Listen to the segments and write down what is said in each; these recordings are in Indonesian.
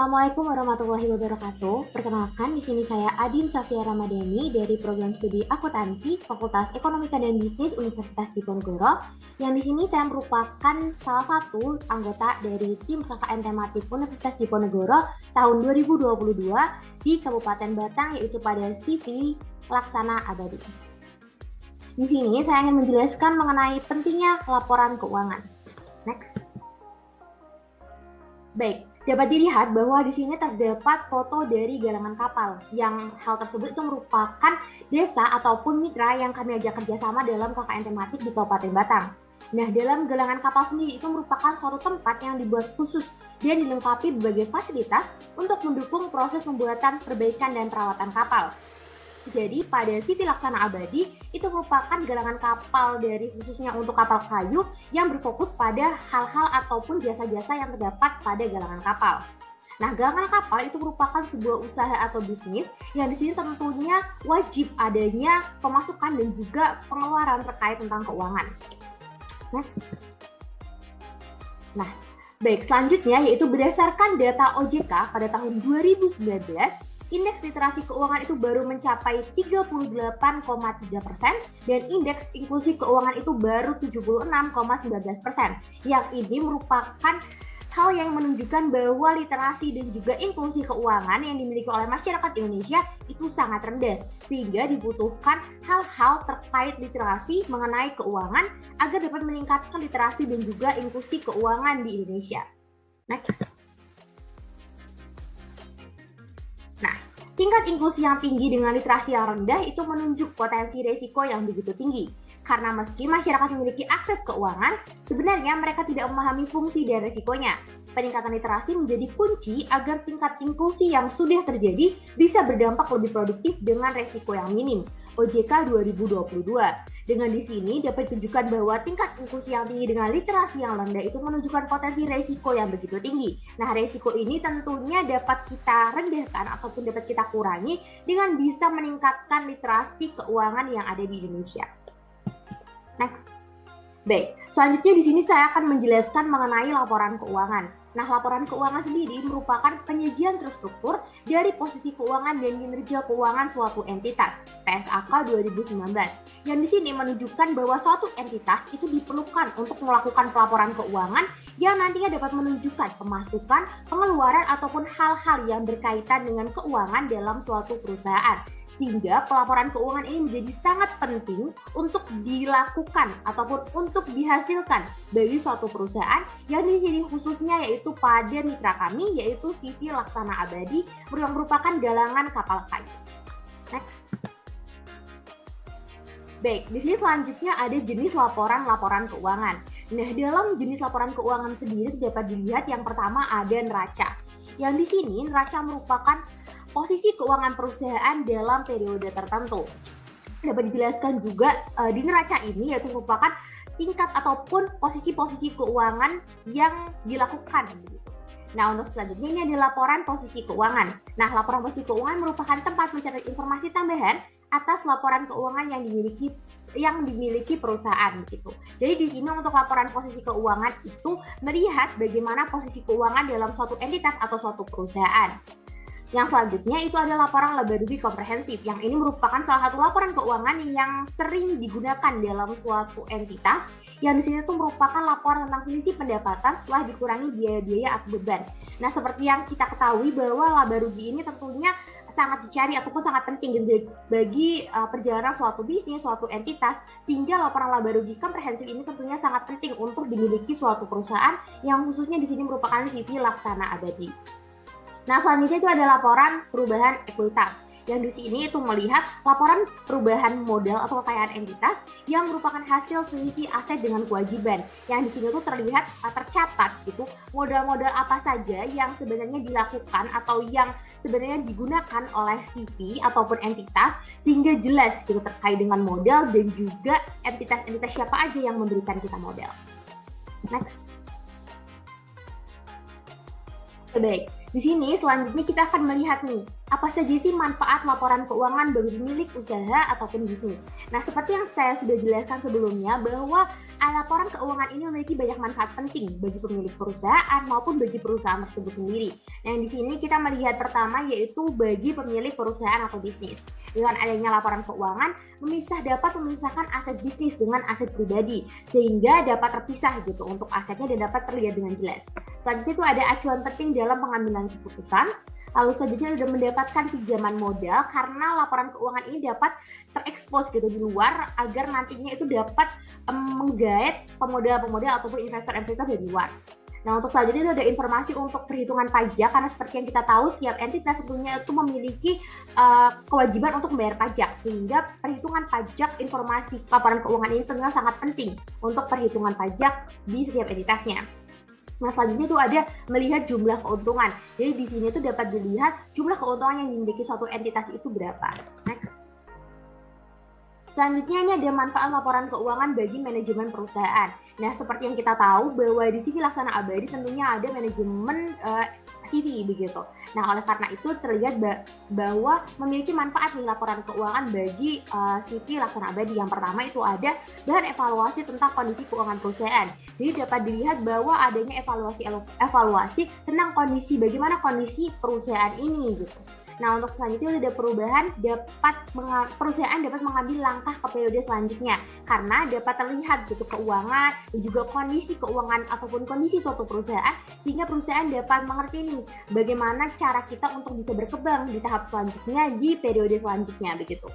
Assalamualaikum warahmatullahi wabarakatuh. Perkenalkan, di sini saya Adin Safia Ramadhani dari Program Studi Akuntansi Fakultas Ekonomika dan Bisnis Universitas Diponegoro. Yang di sini saya merupakan salah satu anggota dari tim KKN tematik Universitas Diponegoro tahun 2022 di Kabupaten Batang, yaitu pada CV Laksana Abadi. Di sini saya ingin menjelaskan mengenai pentingnya laporan keuangan. Next. Baik, dapat dilihat bahwa di sini terdapat foto dari galangan kapal, yang hal tersebut itu merupakan desa ataupun mitra yang kami ajak kerjasama dalam KKN tematik di Kabupaten Batang. Nah, dalam galangan kapal sendiri itu merupakan suatu tempat yang dibuat khusus dan dilengkapi berbagai fasilitas untuk mendukung proses pembuatan, perbaikan, dan perawatan kapal. Jadi pada CV Laksana Abadi itu merupakan galangan kapal dari khususnya untuk kapal kayu yang berfokus pada hal-hal ataupun jasa-jasa yang terdapat pada galangan kapal. Nah, galangan kapal itu merupakan sebuah usaha atau bisnis yang di sini tentunya wajib adanya pemasukan dan juga pengeluaran terkait tentang keuangan. Next. Nah, baik, selanjutnya yaitu berdasarkan data OJK pada tahun 2019, indeks literasi keuangan itu baru mencapai 38,3% dan indeks inklusi keuangan itu baru 76,19%. Yang ini merupakan hal yang menunjukkan bahwa literasi dan juga inklusi keuangan yang dimiliki oleh masyarakat Indonesia itu sangat rendah, sehingga dibutuhkan hal-hal terkait literasi mengenai keuangan agar dapat meningkatkan literasi dan juga inklusi keuangan di Indonesia. Next. Nah, tingkat inklusi yang tinggi dengan literasi yang rendah itu menunjuk potensi risiko yang begitu tinggi. Karena meski masyarakat memiliki akses keuangan, sebenarnya mereka tidak memahami fungsi dan risikonya. Peningkatan literasi menjadi kunci agar tingkat inklusi yang sudah terjadi bisa berdampak lebih produktif dengan risiko yang minim. OJK 2022. Dengan di sini dapat ditunjukkan bahwa tingkat inklusi yang tinggi dengan literasi yang rendah itu menunjukkan potensi risiko yang begitu tinggi. Nah, risiko ini tentunya dapat kita rendahkan ataupun dapat kita kurangi dengan bisa meningkatkan literasi keuangan yang ada di Indonesia. Next. Baik, selanjutnya di sini saya akan menjelaskan mengenai laporan keuangan. Nah, laporan keuangan sendiri merupakan penyajian terstruktur dari posisi keuangan dan kinerja keuangan suatu entitas, PSAK 2019. Yang di sini menunjukkan bahwa suatu entitas itu diperlukan untuk melakukan pelaporan keuangan yang nantinya dapat menunjukkan pemasukan, pengeluaran, ataupun hal-hal yang berkaitan dengan keuangan dalam suatu perusahaan. Sehingga pelaporan keuangan ini menjadi sangat penting untuk dilakukan ataupun untuk dihasilkan bagi suatu perusahaan yang di sini khususnya yaitu pada mitra kami yaitu CV Laksana Abadi yang merupakan galangan kapal kayu. Next. Baik, di sini selanjutnya ada jenis laporan keuangan. Nah, dalam jenis laporan keuangan sendiri dapat dilihat yang pertama ada neraca. Yang di sini neraca merupakan posisi keuangan perusahaan dalam periode tertentu. Dapat dijelaskan juga di neraca ini yaitu merupakan tingkat ataupun posisi-posisi keuangan yang dilakukan. Nah, untuk selanjutnya ini ada laporan posisi keuangan. Nah, laporan posisi keuangan merupakan tempat mencatat informasi tambahan atas laporan keuangan yang dimiliki perusahaan gitu. Jadi di sini untuk laporan posisi keuangan itu melihat bagaimana posisi keuangan dalam suatu entitas atau suatu perusahaan. Yang selanjutnya itu adalah laporan laba rugi komprehensif. Yang ini merupakan salah satu laporan keuangan yang sering digunakan dalam suatu entitas. Yang di sini tuh merupakan laporan tentang selisih pendapatan setelah dikurangi biaya-biaya atau beban. Nah, seperti yang kita ketahui bahwa laba rugi ini tentunya sangat dicari ataupun sangat penting bagi perjalanan suatu bisnis, suatu entitas, sehingga laporan laba rugi komprehensif ini tentunya sangat penting untuk dimiliki suatu perusahaan yang khususnya di sini merupakan CV Laksana Abadi. Nah, selanjutnya itu ada laporan perubahan ekuitas. Yang di sini itu melihat laporan perubahan modal atau kekayaan entitas yang merupakan hasil selisih aset dengan kewajiban. Yang di sini tuh tercatat gitu modal-modal apa saja yang sebenarnya dilakukan atau yang sebenarnya digunakan oleh CV ataupun entitas sehingga jelas gitu terkait dengan modal dan juga entitas-entitas siapa aja yang memberikan kita modal. Next. Baik. Di sini selanjutnya kita akan melihat nih, apa saja sih manfaat laporan keuangan bagi milik usaha ataupun bisnis. Nah, seperti yang saya sudah jelaskan sebelumnya bahwa laporan keuangan ini memiliki banyak manfaat penting bagi pemilik perusahaan maupun bagi perusahaan tersebut sendiri. Nah, di sini kita melihat pertama yaitu bagi pemilik perusahaan atau bisnis. Dengan adanya laporan keuangan, dapat memisahkan aset bisnis dengan aset pribadi, sehingga dapat terpisah gitu untuk asetnya dan dapat terlihat dengan jelas. Selanjutnya itu ada acuan penting dalam pengambilan keputusan. Lalu selanjutnya sudah mendapatkan pinjaman modal karena laporan keuangan ini dapat terekspos gitu di luar agar nantinya itu dapat menggait pemodal-pemodal ataupun investor-investor dari luar. Nah, untuk selanjutnya itu ada informasi untuk perhitungan pajak karena seperti yang kita tahu setiap entitas tentunya itu memiliki kewajiban untuk membayar pajak, sehingga perhitungan pajak informasi laporan keuangan ini tentunya sangat penting untuk perhitungan pajak di setiap entitasnya. Nah, selanjutnya itu ada melihat jumlah keuntungan. Jadi di sini itu dapat dilihat jumlah keuntungan yang dimiliki suatu entitas itu berapa. Next. Selanjutnya ini ada manfaat laporan keuangan bagi manajemen perusahaan. Nah, seperti yang kita tahu bahwa di CV Laksana Abadi tentunya ada manajemen CV begitu. Nah, oleh karena itu terlihat bahwa memiliki manfaat nih laporan keuangan bagi CV Laksana Abadi. Yang pertama itu ada bahan evaluasi tentang kondisi keuangan perusahaan. Jadi dapat dilihat bahwa adanya evaluasi tentang bagaimana kondisi perusahaan ini gitu. Nah, untuk selanjutnya ada perubahan perusahaan dapat mengambil langkah ke periode selanjutnya karena dapat terlihat gitu keuangan dan juga kondisi keuangan ataupun kondisi suatu perusahaan, sehingga perusahaan dapat mengerti nih bagaimana cara kita untuk bisa berkembang di tahap selanjutnya di periode selanjutnya begitu.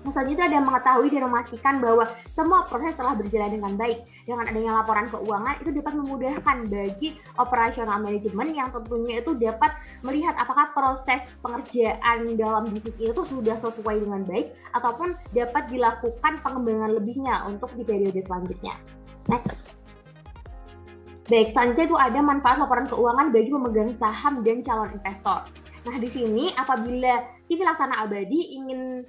Selanjutnya ada mengetahui dan memastikan bahwa semua proses telah berjalan dengan baik. Dengan adanya laporan keuangan itu dapat memudahkan bagi operasional manajemen yang tentunya itu dapat melihat apakah proses pengerjaan dalam bisnis itu sudah sesuai dengan baik ataupun dapat dilakukan pengembangan lebihnya untuk di periode selanjutnya. Next. Baik, selanjutnya itu ada manfaat laporan keuangan bagi pemegang saham dan calon investor. Nah, di sini apabila CV Laksana Abadi ingin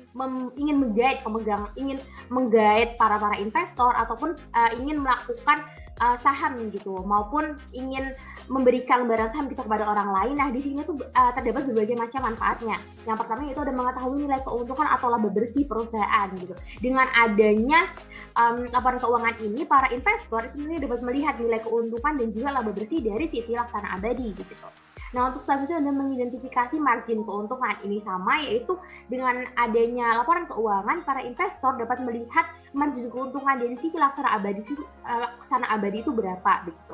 menggait para investor ataupun ingin melakukan saham gitu maupun ingin memberikan lembaran saham gitu kepada orang lain. Nah, di sini tuh terdapat berbagai macam manfaatnya. Yang pertama yaitu ada mengetahui nilai keuntungan atau laba bersih perusahaan gitu. Dengan adanya laporan keuangan ini, para investor itu dapat melihat nilai keuntungan dan juga laba bersih dari CV Laksana Abadi gitu. Nah, untuk selanjutnya ada mengidentifikasi margin keuntungan. Ini sama, yaitu dengan adanya laporan keuangan, para investor dapat melihat margin keuntungan dari CV Laksana Abadi itu berapa begitu.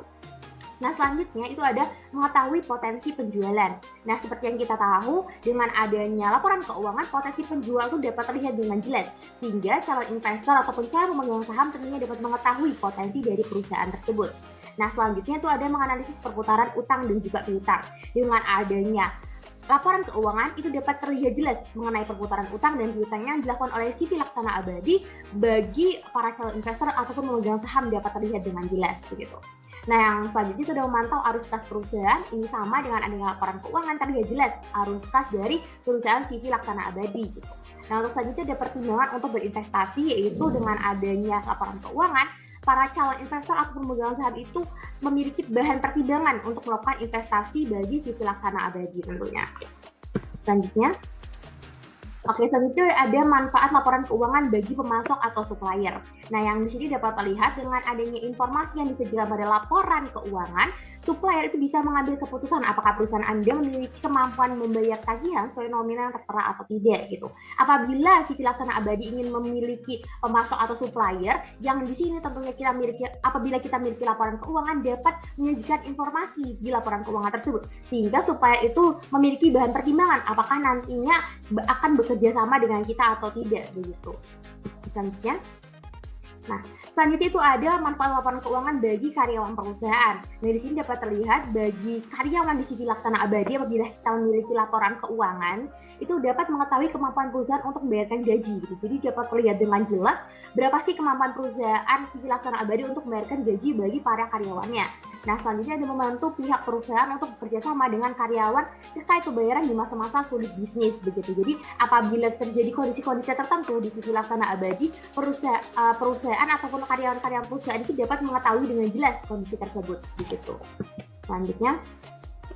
Nah, selanjutnya itu ada mengetahui potensi penjualan. Nah, seperti yang kita tahu, dengan adanya laporan keuangan, potensi penjual itu dapat terlihat dengan jelas, sehingga calon investor ataupun calon pemegang saham tentunya dapat mengetahui potensi dari perusahaan tersebut. Nah, selanjutnya itu ada menganalisis perputaran utang dan juga piutang. Dengan adanya laporan keuangan itu dapat terlihat jelas mengenai perputaran utang dan piutang yang dilakukan oleh CV Laksana Abadi bagi para calon investor ataupun pemegang saham dapat terlihat dengan jelas begitu. Nah, yang selanjutnya itu ada memantau arus kas perusahaan. Ini sama dengan adanya laporan keuangan terlihat jelas arus kas dari perusahaan CV Laksana Abadi gitu. Nah, untuk selanjutnya ada pertimbangan untuk berinvestasi, yaitu dengan adanya laporan keuangan, para calon investor atau pemegang saham itu memiliki bahan pertimbangan untuk melakukan investasi bagi CV Laksana Abadi tentunya. Selanjutnya ada manfaat laporan keuangan bagi pemasok atau supplier. Nah, yang di sini dapat terlihat dengan adanya informasi yang disediakan pada laporan keuangan, supplier itu bisa mengambil keputusan apakah perusahaan Anda memiliki kemampuan membayar tagihan sesuai nominal yang tertera atau tidak gitu. Apabila CV Laksana Abadi ingin memiliki pemasok atau supplier, yang di sini tentunya apabila kita memiliki laporan keuangan dapat menyajikan informasi di laporan keuangan tersebut, sehingga supplier itu memiliki bahan pertimbangan apakah nantinya akan bekerja sama dengan kita atau tidak begitu. Selanjutnya itu ada manfaat laporan keuangan bagi karyawan perusahaan. Nah, di sini dapat terlihat bagi karyawan di CV Laksana Abadi apabila kita memiliki laporan keuangan, itu dapat mengetahui kemampuan perusahaan untuk membayarkan gaji gitu. Jadi dapat terlihat dengan jelas berapa sih kemampuan perusahaan CV Laksana Abadi untuk membayarkan gaji bagi para karyawannya. Nah, selanjutnya ada membantu pihak perusahaan untuk bekerja sama dengan karyawan terkait pembayaran di masa-masa sulit bisnis begitu. Jadi apabila terjadi kondisi-kondisi tertentu di CV Laksana Abadi, perusahaan ataupun karyawan-karyawan perusahaan itu dapat mengetahui dengan jelas kondisi tersebut begitu. Selanjutnya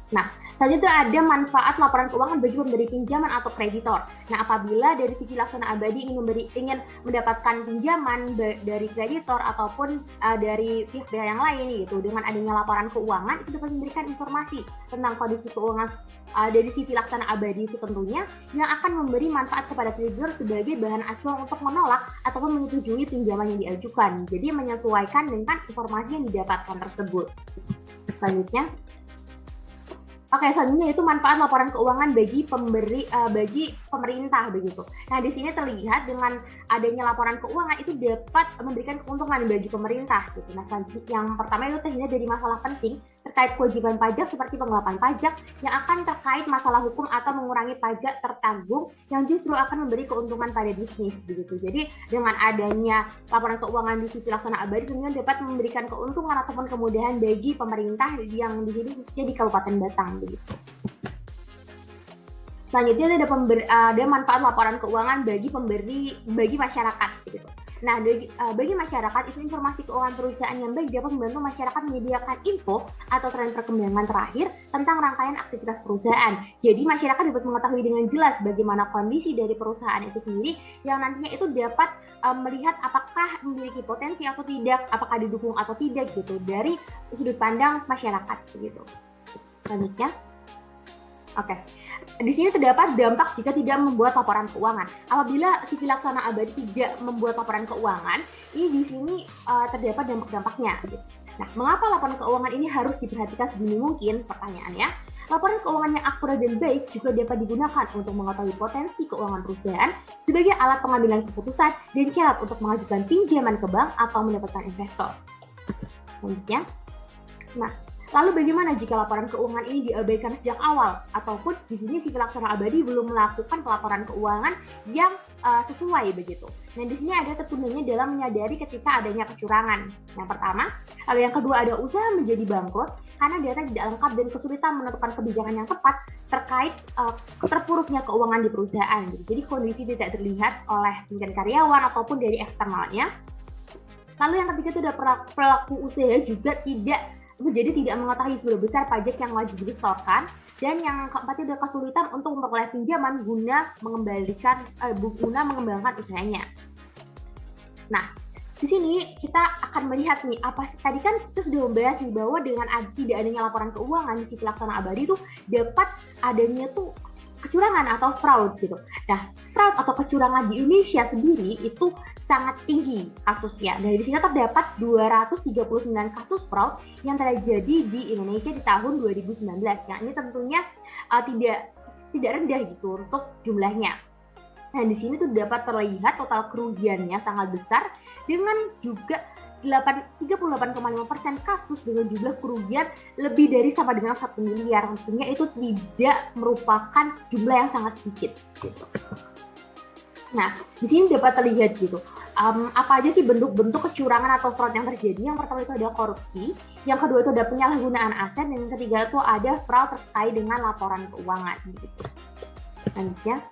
Nah, selanjutnya ada manfaat laporan keuangan bagi pemberi pinjaman atau kreditor. Nah, apabila dari sisi laksana abadi ingin mendapatkan pinjaman dari kreditor ataupun dari pihak yang lain gitu, dengan adanya laporan keuangan itu dapat memberikan informasi tentang kondisi keuangan dari sisi laksana abadi itu tentunya yang akan memberi manfaat kepada kreditor sebagai bahan acuan untuk menolak ataupun menyetujui pinjaman yang diajukan. Jadi menyesuaikan dengan informasi yang didapatkan tersebut. Selanjutnya selanjutnya itu manfaat laporan keuangan bagi pemerintah begitu. Nah, di sini terlihat dengan adanya laporan keuangan itu dapat memberikan keuntungan bagi pemerintah gitu. Nah, yang pertama itu terlihat dari masalah penting terkait kewajiban pajak seperti penggelapan pajak yang akan terkait masalah hukum atau mengurangi pajak tertanggung yang justru akan memberi keuntungan pada bisnis begitu. Jadi, dengan adanya laporan keuangan di sisi laksana abadi tentunya dapat memberikan keuntungan ataupun kemudahan bagi pemerintah yang di sini khususnya di Kabupaten Batang begitu. Selanjutnya ada manfaat laporan keuangan bagi masyarakat gitu. Nah, bagi masyarakat itu informasi keuangan perusahaan yang baik dapat membantu masyarakat menyediakan info atau tren perkembangan terakhir tentang rangkaian aktivitas perusahaan. Jadi masyarakat dapat mengetahui dengan jelas bagaimana kondisi dari perusahaan itu sendiri yang nantinya itu dapat melihat apakah memiliki potensi atau tidak, apakah didukung atau tidak gitu dari sudut pandang masyarakat gitu. Selanjutnya, di sini terdapat dampak jika tidak membuat laporan keuangan. Apabila si pelaksana abadi tidak membuat laporan keuangan, ini di sini terdapat dampak-dampaknya. Gitu. Nah, mengapa laporan keuangan ini harus diperhatikan sedini mungkin? Pertanyaannya, laporan keuangan yang akurat dan baik juga dapat digunakan untuk mengetahui potensi keuangan perusahaan sebagai alat pengambilan keputusan dan syarat untuk mengajukan pinjaman ke bank atau mendapatkan investor. Selanjutnya, lalu bagaimana jika laporan keuangan ini diabaikan sejak awal ataupun di sini si pelaksana abadi belum melakukan pelaporan keuangan yang sesuai begitu. Nah, di sini ada tertundanya dalam menyadari ketika adanya kecurangan. Yang pertama, lalu yang kedua ada usaha menjadi bangkrut karena data tidak lengkap dan kesulitan menentukan kebijakan yang tepat terkait terpuruknya keuangan di perusahaan. Jadi kondisi tidak terlihat oleh pimpinan karyawan ataupun dari eksternalnya. Lalu yang ketiga itu ada pelaku usaha juga tidak mengetahui seberapa besar pajak yang wajib disetorkan, dan yang keempat itu ada kesulitan untuk memperoleh pinjaman guna mengembangkan usahanya. Nah, di sini kita akan melihat nih tadi kan kita sudah membahas nih bahwa dengan tidak adanya laporan keuangan si pelaksana abadi itu dapat adanya tuh kecurangan atau fraud gitu. Nah, fraud atau kecurangan di Indonesia sendiri itu sangat tinggi kasusnya. Dan di sini terdapat 239 kasus fraud yang terjadi di Indonesia di tahun 2019. Yang ini tentunya tidak rendah gitu untuk jumlahnya. Nah, di sini tuh dapat terlihat total kerugiannya sangat besar dengan juga 38,5% kasus dengan jumlah kerugian lebih dari sama dengan 1 miliar. Tentunya itu tidak merupakan jumlah yang sangat sedikit gitu. Nah, di sini dapat terlihat gitu. Apa aja sih bentuk-bentuk kecurangan atau fraud yang terjadi? Yang pertama itu ada korupsi, yang kedua itu ada penyalahgunaan aset, dan yang ketiga itu ada fraud terkait dengan laporan keuangan gitu. Selanjutnya,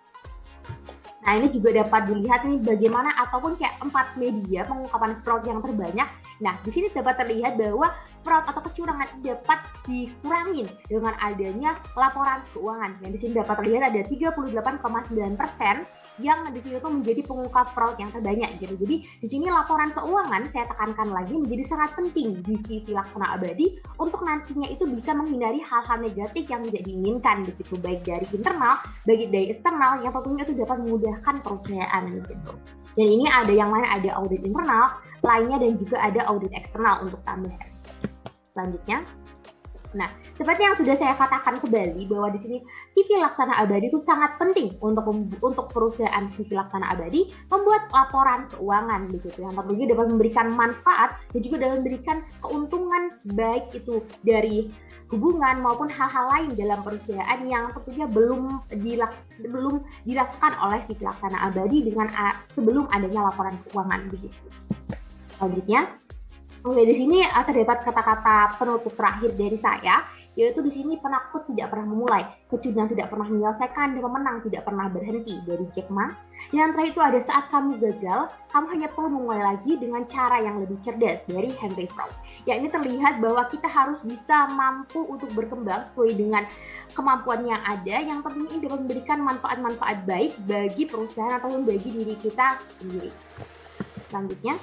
nah ini juga dapat dilihat nih bagaimana ataupun kayak 4 media pengungkapan fraud yang terbanyak. Nah, di sini dapat terlihat bahwa fraud atau kecurangan dapat dikurangin dengan adanya laporan keuangan. Yang di sini dapat terlihat ada 38,9% yang di sini tuh menjadi pengungkap fraud yang terbanyak gitu. Jadi di sini laporan keuangan saya tekankan lagi menjadi sangat penting di sisi laksana abadi untuk nantinya itu bisa menghindari hal-hal negatif yang tidak diinginkan begitu, baik dari internal, baik dari eksternal yang tentunya itu dapat memudahkan perusahaan gitu. Dan ini ada yang lain, ada audit internal lainnya dan juga ada audit eksternal untuk tambahan. Selanjutnya, nah, seperti yang sudah saya katakan kembali bahwa di sini sivil laksana abadi itu sangat penting untuk perusahaan sivil laksana abadi membuat laporan keuangan begitu, yang tentunya dapat memberikan manfaat dan juga dapat memberikan keuntungan baik itu dari hubungan maupun hal-hal lain dalam perusahaan yang tentunya belum dirasakan oleh sivil laksana abadi dengan sebelum adanya laporan keuangan begitu. Selanjutnya, Oke, di sini terdapat kata-kata penutup terakhir dari saya, yaitu di sini penakut tidak pernah memulai, kecundang tidak pernah menyelesaikan, dan pemenang tidak pernah berhenti dari Jack Ma. Yang terakhir itu ada saat kamu gagal, kamu hanya perlu memulai lagi dengan cara yang lebih cerdas dari Henry Fromm. Ya ini terlihat bahwa kita harus bisa mampu untuk berkembang sesuai dengan kemampuan yang ada, yang tentunya ini dapat memberikan manfaat-manfaat baik bagi perusahaan ataupun bagi diri kita sendiri. Selanjutnya,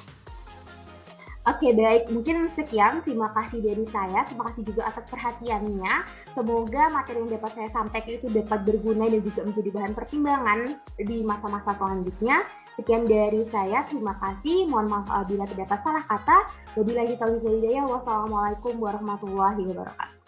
oke baik, mungkin sekian. Terima kasih dari saya, terima kasih juga atas perhatiannya. Semoga materi yang dapat saya sampaikan itu dapat berguna dan juga menjadi bahan pertimbangan di masa-masa selanjutnya. Sekian dari saya, terima kasih. Mohon maaf apabila terdapat salah kata. Wabillahi taufiq wal hidayah. Wassalamualaikum warahmatullahi wabarakatuh.